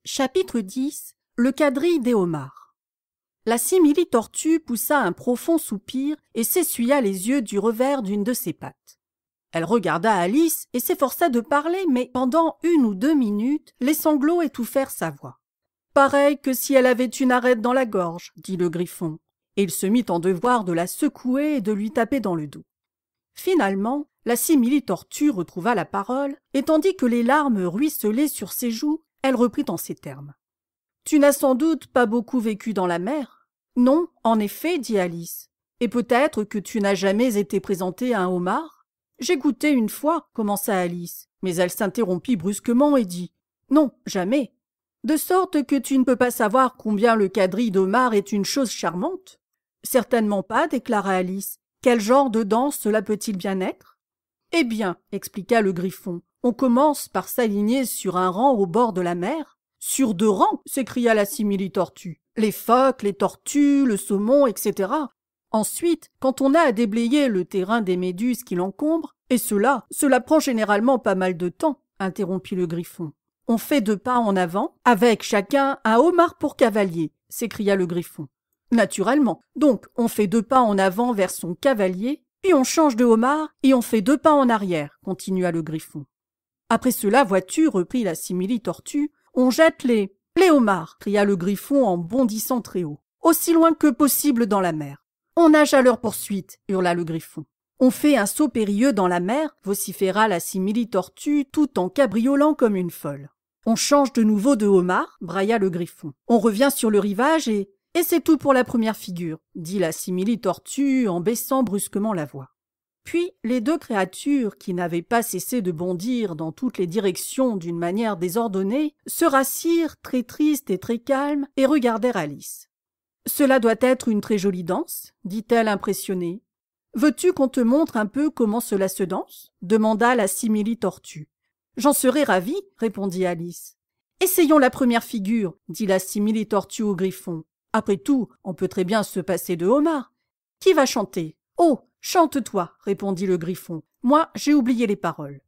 Chapitre 10. Le quadrille des homards. La simili-tortue poussa un profond soupir et s'essuya les yeux du revers d'une de ses pattes. Elle regarda Alice et s'efforça de parler, mais pendant 1 ou 2 minutes, les sanglots étouffèrent sa voix. « Pareil que si elle avait une arête dans la gorge, » dit le Griffon, et il se mit en devoir de la secouer et de lui taper dans le dos. Finalement, la simili-tortue retrouva la parole, et tandis que les larmes ruisselaient sur ses joues, elle reprit en ces termes. « Tu n'as sans doute pas beaucoup vécu dans la mer ? » ?»« Non, en effet, dit Alice. « Et peut-être que tu n'as jamais été présentée à un homard ? » ?»« J'ai goûté une fois, commença Alice, mais elle s'interrompit brusquement et dit « Non, jamais. » « De sorte que tu ne peux pas savoir combien le quadrille d'homard est une chose charmante ? » ?»« Certainement pas, déclara Alice. Quel genre de danse cela peut-il bien être ? » « Eh bien, expliqua le Griffon, on commence par s'aligner sur un rang au bord de la mer. »« Sur 2 rangs, s'écria la simili-tortue. Les phoques, les tortues, le saumon, etc. Ensuite, quand on a à déblayer le terrain des méduses qui l'encombrent, et cela prend généralement pas mal de temps, interrompit le Griffon. On fait 2 pas en avant, avec chacun un homard pour cavalier, s'écria le Griffon. Naturellement. Donc, on fait 2 pas en avant vers son cavalier, puis on change de homard et on fait 2 pas en arrière, continua le Griffon. Après cela, vois-tu, reprit la simili-tortue, on jette les homards, cria le Griffon en bondissant très haut, aussi loin que possible dans la mer. On nage à leur poursuite, hurla le Griffon. On fait un saut périlleux dans la mer, vociféra la simili-tortue tout en cabriolant comme une folle. On change de nouveau de homard, brailla le Griffon. On revient sur le rivage et c'est tout pour la première figure, dit la simili-tortue en baissant brusquement la voix. Puis les 2 créatures, qui n'avaient pas cessé de bondir dans toutes les directions d'une manière désordonnée, se rassirent très tristes et très calmes et regardèrent Alice. « Cela doit être une très jolie danse, » dit-elle impressionnée. « Veux-tu qu'on te montre un peu comment cela se danse ?» demanda la simili-tortue. « J'en serais ravie, » répondit Alice. « Essayons la première figure, » dit la simili-tortue au Griffon. « Après tout, on peut très bien se passer de homard. Qui va chanter ? » « Oh, chante-toi, » répondit le Griffon. « Moi, j'ai oublié les paroles. »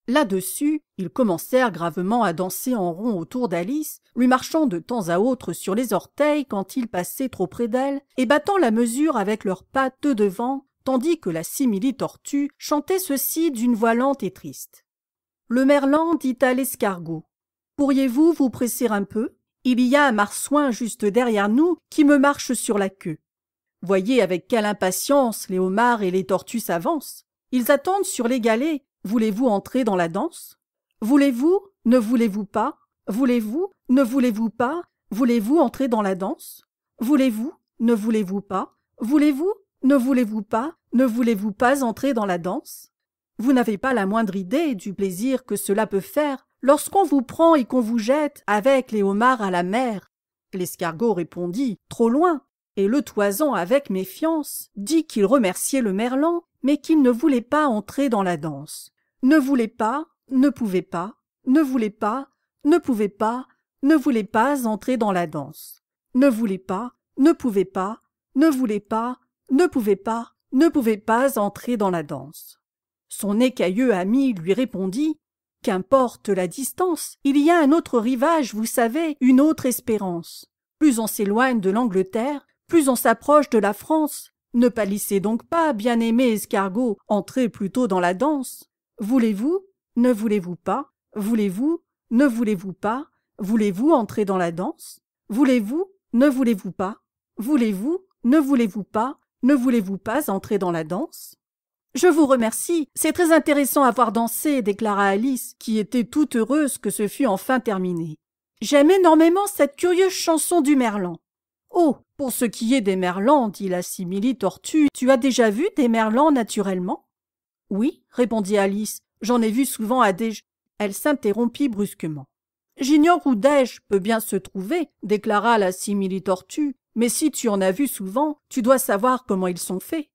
Là-dessus, ils commencèrent gravement à danser en rond autour d'Alice, lui marchant de temps à autre sur les orteils quand ils passaient trop près d'elle, et battant la mesure avec leurs pattes de devant, tandis que la simili-tortue chantait ceci d'une voix lente et triste. Le merlan dit à l'escargot : « Pourriez-vous vous presser un peu ? Il y a un marsouin juste derrière nous qui me marche sur la queue. Voyez avec quelle impatience les homards et les tortues s'avancent. Ils attendent sur les galets. Voulez-vous entrer dans la danse ? Voulez-vous ? Ne voulez-vous pas ? Voulez-vous ? Ne voulez-vous pas ? Voulez-vous entrer dans la danse ? Voulez-vous ? Ne voulez-vous pas ? Voulez-vous ? Ne voulez-vous pas ? Ne voulez-vous pas entrer dans la danse ? Vous n'avez pas la moindre idée du plaisir que cela peut faire lorsqu'on vous prend et qu'on vous jette avec les homards à la mer. » L'escargot répondit « Trop loin !» et le toison avec méfiance dit qu'il remerciait le merlan, mais qu'il ne voulait pas entrer dans la danse. Ne voulait pas, ne pouvait pas, ne voulait pas, ne pouvait pas, ne voulait pas entrer dans la danse. Ne voulait pas, ne pouvait pas, ne voulait pas, ne pouvait pas, ne pouvait pas entrer dans la danse. Son écailleux ami lui répondit « Qu'importe la distance, il y a un autre rivage, vous savez, une autre espérance. Plus on s'éloigne de l'Angleterre, plus on s'approche de la France. Ne pâlissez donc pas, bien-aimé escargot, entrez plutôt dans la danse. Voulez-vous ? Ne voulez-vous pas ? Voulez-vous ? Ne voulez-vous pas ? Voulez-vous entrer dans la danse ? Voulez-vous ? Ne voulez-vous pas ? Voulez-vous ? Ne voulez-vous pas ? Ne voulez-vous pas entrer dans la danse ? » « Je vous remercie, c'est très intéressant à voir danser, » déclara Alice, qui était toute heureuse que ce fût enfin terminé. « J'aime énormément cette curieuse chanson du merlan. »« Oh, pour ce qui est des merlans, » dit la simili-tortue, « tu as déjà vu des merlans naturellement ?»« Oui, » répondit Alice, « j'en ai vu souvent à des... » Elle s'interrompit brusquement. « J'ignore où Dège peut bien se trouver, » déclara la simili-tortue, « mais si tu en as vu souvent, tu dois savoir comment ils sont faits. »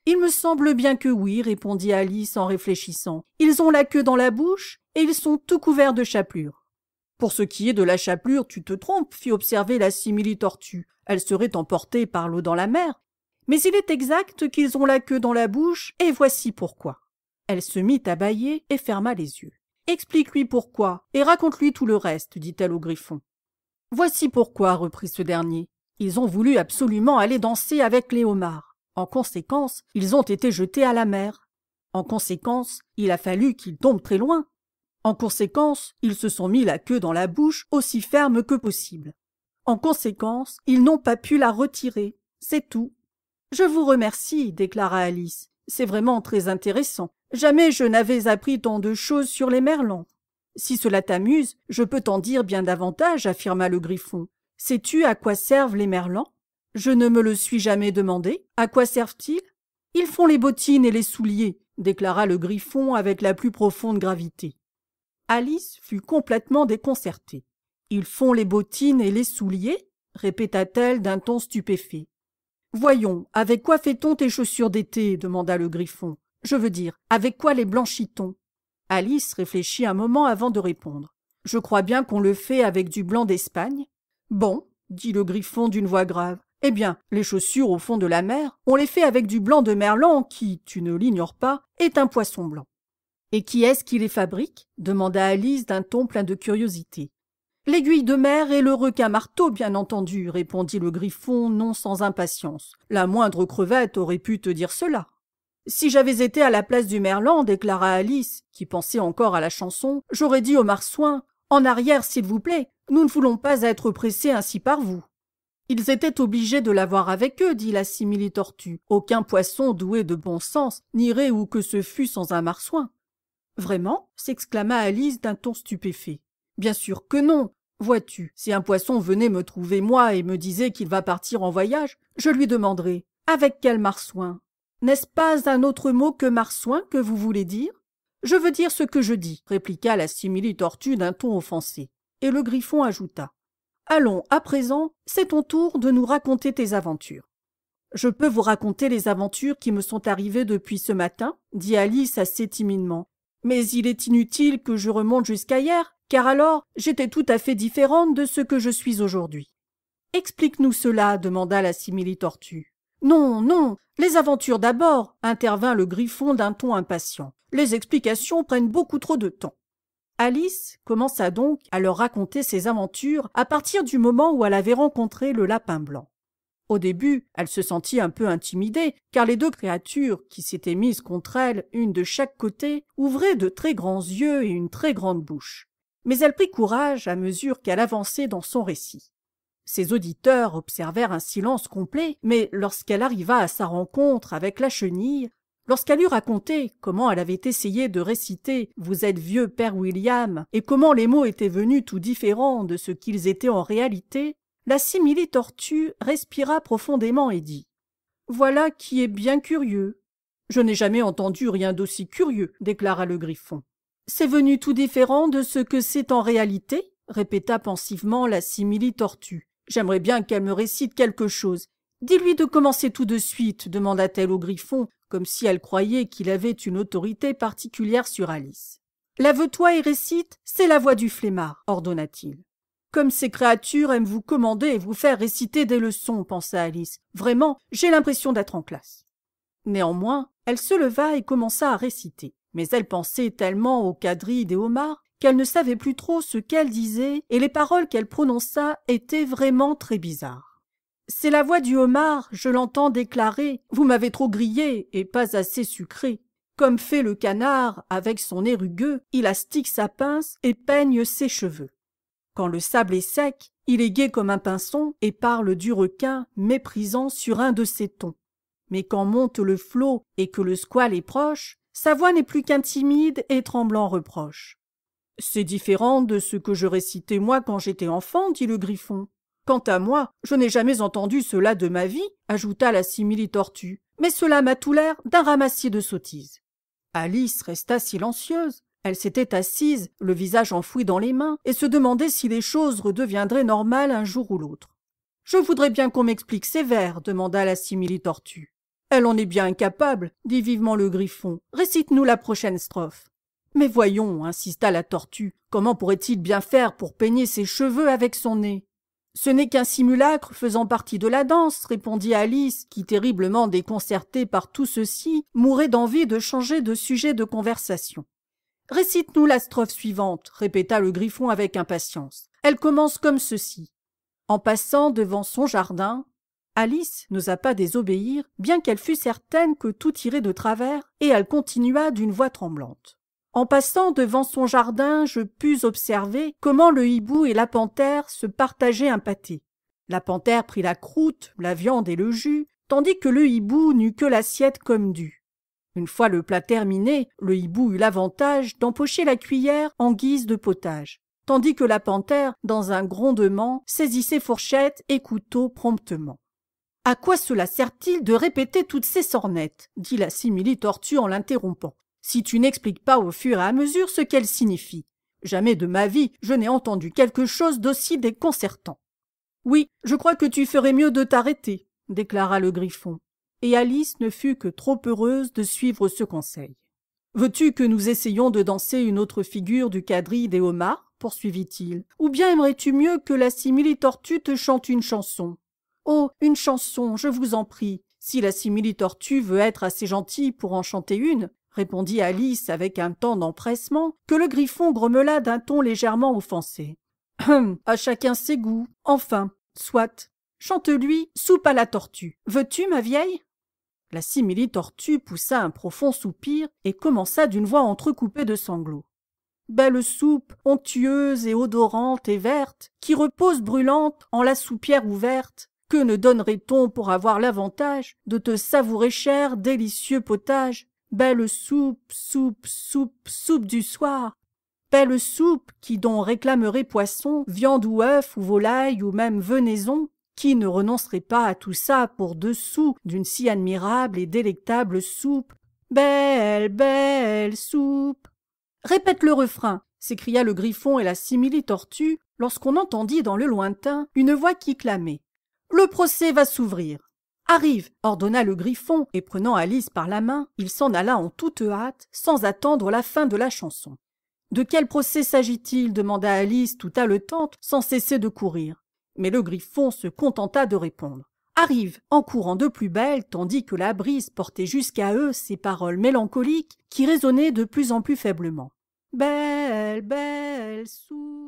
« Il me semble bien que oui, » répondit Alice en réfléchissant. « Ils ont la queue dans la bouche et ils sont tout couverts de chapelure. »« Pour ce qui est de la chapelure, tu te trompes, » fit observer la simili-tortue. « Elle serait emportée par l'eau dans la mer. Mais il est exact qu'ils ont la queue dans la bouche, et voici pourquoi. » Elle se mit à bâiller et ferma les yeux. Explique-lui pourquoi, et raconte-lui tout le reste, dit-elle au Griffon. Voici pourquoi, reprit ce dernier. Ils ont voulu absolument aller danser avec les homards. En conséquence, ils ont été jetés à la mer. En conséquence, il a fallu qu'ils tombent très loin. En conséquence, ils se sont mis la queue dans la bouche aussi ferme que possible. En conséquence, ils n'ont pas pu la retirer. C'est tout. Je vous remercie, déclara Alice. C'est vraiment très intéressant. Jamais je n'avais appris tant de choses sur les merlans. Si cela t'amuse, je peux t'en dire bien davantage, affirma le Griffon. Sais-tu à quoi servent les merlans? Je ne me le suis jamais demandé. À quoi servent-ils? Ils font les bottines et les souliers, déclara le Griffon avec la plus profonde gravité. Alice fut complètement déconcertée. Ils font les bottines et les souliers? Répéta-t-elle d'un ton stupéfait. Voyons, avec quoi fait-on tes chaussures d'été? Demanda le Griffon. Je veux dire, avec quoi les blanchit-on? Alice réfléchit un moment avant de répondre. Je crois bien qu'on le fait avec du blanc d'Espagne. Bon, dit le Griffon d'une voix grave. Eh bien, les chaussures au fond de la mer, on les fait avec du blanc de merlan qui, tu ne l'ignores pas, est un poisson blanc. Et qui est-ce qui les fabrique? Demanda Alice d'un ton plein de curiosité. L'aiguille de mer et le requin-marteau, bien entendu, répondit le Griffon non sans impatience. La moindre crevette aurait pu te dire cela. Si j'avais été à la place du merlan, déclara Alice, qui pensait encore à la chanson, j'aurais dit au marsouin, en arrière, s'il vous plaît, nous ne voulons pas être pressés ainsi par vous. Ils étaient obligés de l'avoir avec eux, dit la simili-tortue. Aucun poisson doué de bon sens n'irait où que ce fût sans un marsouin. Vraiment? S'exclama Alice d'un ton stupéfait. Bien sûr que non. Vois-tu, si un poisson venait me trouver moi et me disait qu'il va partir en voyage, je lui demanderais « Avec quel marsouin ?» N'est-ce pas un autre mot que marsouin que vous voulez dire? Je veux dire ce que je dis, répliqua la simili-tortue d'un ton offensé. Et le Griffon ajouta. Allons, à présent, c'est ton tour de nous raconter tes aventures. Je peux vous raconter les aventures qui me sont arrivées depuis ce matin, dit Alice assez timidement. Mais il est inutile que je remonte jusqu'à hier, car alors j'étais tout à fait différente de ce que je suis aujourd'hui. Explique-nous cela, demanda la simili-tortue. Non, non, les aventures d'abord, intervint le Griffon d'un ton impatient. Les explications prennent beaucoup trop de temps. Alice commença donc à leur raconter ses aventures à partir du moment où elle avait rencontré le lapin blanc. Au début, elle se sentit un peu intimidée, car les deux créatures, qui s'étaient mises contre elle, une de chaque côté, ouvraient de très grands yeux et une très grande bouche. Mais elle prit courage à mesure qu'elle avançait dans son récit. Ses auditeurs observèrent un silence complet, mais lorsqu'elle arriva à sa rencontre avec la chenille, lorsqu'elle eut raconté comment elle avait essayé de réciter « Vous êtes vieux, Père William » et comment les mots étaient venus tout différents de ce qu'ils étaient en réalité, la simili-tortue respira profondément et dit « Voilà qui est bien curieux. »« Je n'ai jamais entendu rien d'aussi curieux, » déclara le Griffon. « C'est venu tout différent de ce que c'est en réalité ?» répéta pensivement la simili-tortue. « J'aimerais bien qu'elle me récite quelque chose. Dis-lui de commencer tout de suite, demanda-t-elle au Griffon, comme si elle croyait qu'il avait une autorité particulière sur Alice. Lève-toi et récite, c'est la voix du flemmard, ordonna-t-il. Comme ces créatures aiment vous commander et vous faire réciter des leçons, pensa Alice. Vraiment, j'ai l'impression d'être en classe. Néanmoins, elle se leva et commença à réciter. Mais elle pensait tellement aux quadrilles des homards qu'elle ne savait plus trop ce qu'elle disait et les paroles qu'elle prononça étaient vraiment très bizarres. C'est la voix du homard, je l'entends déclarer, vous m'avez trop grillé et pas assez sucré. Comme fait le canard, avec son nez rugueux, il astique sa pince et peigne ses cheveux. Quand le sable est sec, il est gai comme un pinson et parle du requin méprisant sur un de ses tons. Mais quand monte le flot et que le squale est proche, sa voix n'est plus qu'un timide et tremblant reproche. « C'est différent de ce que je récitais moi quand j'étais enfant, dit le Griffon. Quant à moi, je n'ai jamais entendu cela de ma vie, ajouta la simili-tortue, mais cela m'a tout l'air d'un ramassis de sottises. Alice resta silencieuse. Elle s'était assise, le visage enfoui dans les mains, et se demandait si les choses redeviendraient normales un jour ou l'autre. « Je voudrais bien qu'on m'explique ces vers, demanda la simili-tortue. « Elle en est bien incapable, dit vivement le Griffon. Récite-nous la prochaine strophe. » Mais voyons, insista la tortue, comment pourrait-il bien faire pour peigner ses cheveux avec son nez? Ce n'est qu'un simulacre faisant partie de la danse, répondit Alice, qui, terriblement déconcertée par tout ceci, mourait d'envie de changer de sujet de conversation. Récite-nous la strophe suivante, répéta le Griffon avec impatience. Elle commence comme ceci. En passant devant son jardin, Alice n'osa pas désobéir, bien qu'elle fût certaine que tout irait de travers, et elle continua d'une voix tremblante. En passant devant son jardin, je pus observer comment le hibou et la panthère se partageaient un pâté. La panthère prit la croûte, la viande et le jus, tandis que le hibou n'eut que l'assiette comme dû. Une fois le plat terminé, le hibou eut l'avantage d'empocher la cuillère en guise de potage, tandis que la panthère, dans un grondement, saisissait fourchette et couteau promptement. « À quoi cela sert-il de répéter toutes ces sornettes ?» dit la simili-tortue en l'interrompant. « Si tu n'expliques pas au fur et à mesure ce qu'elles signifient. Jamais de ma vie je n'ai entendu quelque chose d'aussi déconcertant. »« Oui, je crois que tu ferais mieux de t'arrêter, » déclara le Griffon. Et Alice ne fut que trop heureuse de suivre ce conseil. « Veux-tu que nous essayions de danser une autre figure du quadrille des homards ?» poursuivit-il. « Ou bien aimerais-tu mieux que la simili-tortue te chante une chanson ?»« Oh, une chanson, je vous en prie, si la simili-tortue veut être assez gentille pour en chanter une, » répondit Alice avec un tant d'empressement que le Griffon grommela d'un ton légèrement offensé. « À chacun ses goûts. Enfin, soit. Chante-lui Soupe à la tortue. Veux-tu, ma vieille ?» La simili-tortue poussa un profond soupir et commença d'une voix entrecoupée de sanglots. « Belle soupe, onctueuse et odorante et verte, qui repose brûlante en la soupière ouverte, que ne donnerait-on pour avoir l'avantage de te savourer cher, délicieux potage? Belle soupe, soupe, soupe, soupe du soir. Belle soupe qui dont réclamerait poisson, viande ou œuf ou volaille ou même venaison. Qui ne renoncerait pas à tout ça pour 2 sous d'une si admirable et délectable soupe? Belle, belle soupe. » « Répète le refrain !» s'écria le Griffon et la simili-tortue lorsqu'on entendit dans le lointain une voix qui clamait. « Le procès va s'ouvrir. »« Arrive !» ordonna le Griffon, et prenant Alice par la main, il s'en alla en toute hâte, sans attendre la fin de la chanson. « De quel procès s'agit-il » demanda Alice tout haletante, sans cesser de courir. Mais le Griffon se contenta de répondre. Arrive, en courant de plus belle, tandis que la brise portait jusqu'à eux ces paroles mélancoliques qui résonnaient de plus en plus faiblement. Belle, belle soupe.